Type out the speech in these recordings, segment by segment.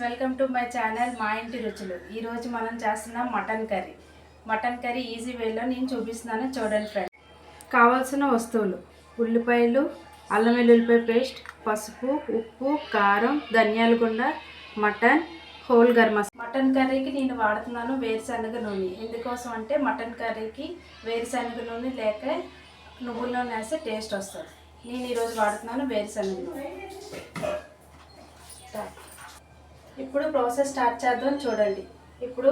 Welcome to my channel మా ఇంటి రుచులు. ఈరోజు మనం చేస్తున్నాం మటన్ కర్రీ ఈజీ వేలో నేను చూపిస్తున్నాను, చూడండి ఫ్రెండ్స్. కావాల్సిన వస్తువులు: ఉల్లిపాయలు, అల్లం వెల్లుల్లిపాయ పేస్ట్, పసుపు, ఉప్పు, కారం, ధనియాల గుండ, mutton, whole garam masala. Mutton కర్రీకి నేను వాడుతున్నాను వేరుశనగ నూనె. ఎందుకోసం అంటే మటన్ కర్రీకి వేరుశనగ నూనె లేక నువ్వుల నూనె వేస్తే టేస్ట్ వస్తుంది. నేను ఈరోజు వాడుతున్నాను వేరుశనగ నూనె. ఇప్పుడు ప్రాసెస్ స్టార్ట్ చేద్దాం, చూడండి. ఇప్పుడు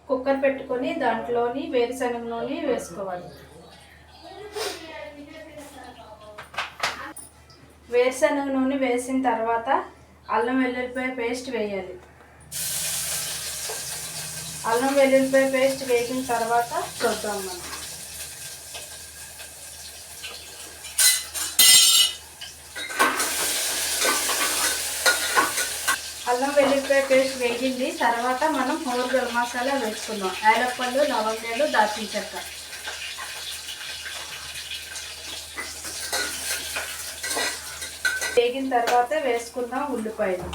కుక్కర్ పెట్టుకొని దాంట్లోని వేరుశనగ నూనె వేసుకోవాలి. వేరుశనగ నూనె వేసిన తర్వాత అల్లం వెల్లుల్లిపాయ పేస్ట్ వేయాలి. అల్లం వెల్లుల్లిపాయ పేస్ట్ వేసిన తర్వాత చూద్దాం మనం. అల్లం వెల్లుల్లిపాయ పేస్ట్ వేగింది. తర్వాత మనం హోల్ గరం మసాలా వేసుకుందాం. యాలప్పళ్ళు, లవంగాలు, దాల్చిన చెక్క. వేగిన తర్వాత వేసుకుందాం ఉల్లిపాయలు.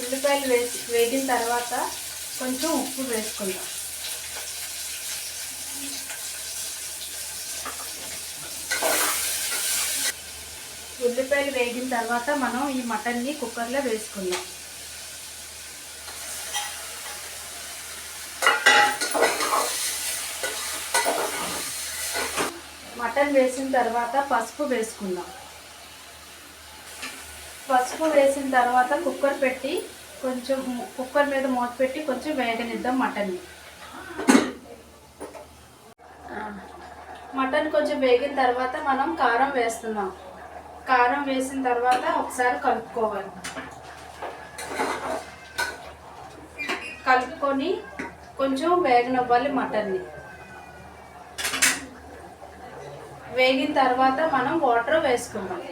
ఉల్లిపాయలు వేగిన తర్వాత కొంచెం ఉప్పు వేసుకుందాం. ఉల్లిపాయలు వేగిన తర్వాత మనం ఈ మటన్ని కుక్కర్లో వేసుకుందాం. మటన్ వేసిన తర్వాత పసుపు వేసుకుందాం. పసుపు వేసిన తర్వాత కుక్కర్ పెట్టి కొంచెం కుక్కర్ మీద మూత పెట్టి కొంచెం వేగనిద్దాం మటన్ని. మటన్ కొంచెం వేగిన తర్వాత మనం కారం వేస్తున్నాం. కారం వేసిన తర్వాత ఒకసారి కలుపుకోవాలి. కలుపుకొని కొంచెం వేగనివ్వాలి మటన్ని. వేగిన తర్వాత మనం వాటర్ వేసుకుందాం.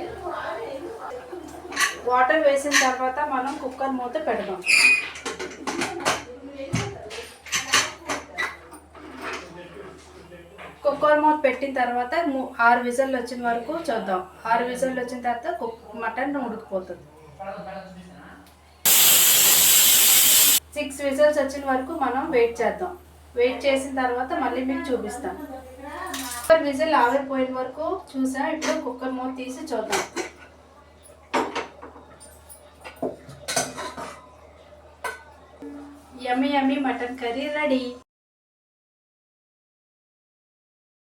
వాటర్ వేసిన తర్వాత మనం కుక్కర్ మూత పెడదాం. కుక్కర్ మూత పెట్టిన తర్వాత 6 విజిల్లు వచ్చిన వరకు చూద్దాం. 6 విజిల్లు వచ్చిన తర్వాత మటన్ ఉడికిపోతుంది. 6 విజిల్స్ వచ్చిన వరకు మనం వెయిట్ చేద్దాం. వెయిట్ చేసిన తర్వాత మళ్ళీ మీకు చూపిస్తాను. కుక్కర్ విజిల్ ఆవిరిపోయిన వరకు చూసా. ఇప్పుడు కుక్కర్ మూత తీసి చూద్దాం. యమ్మీ యమ్మీ మటన్ కర్రీ రెడీ.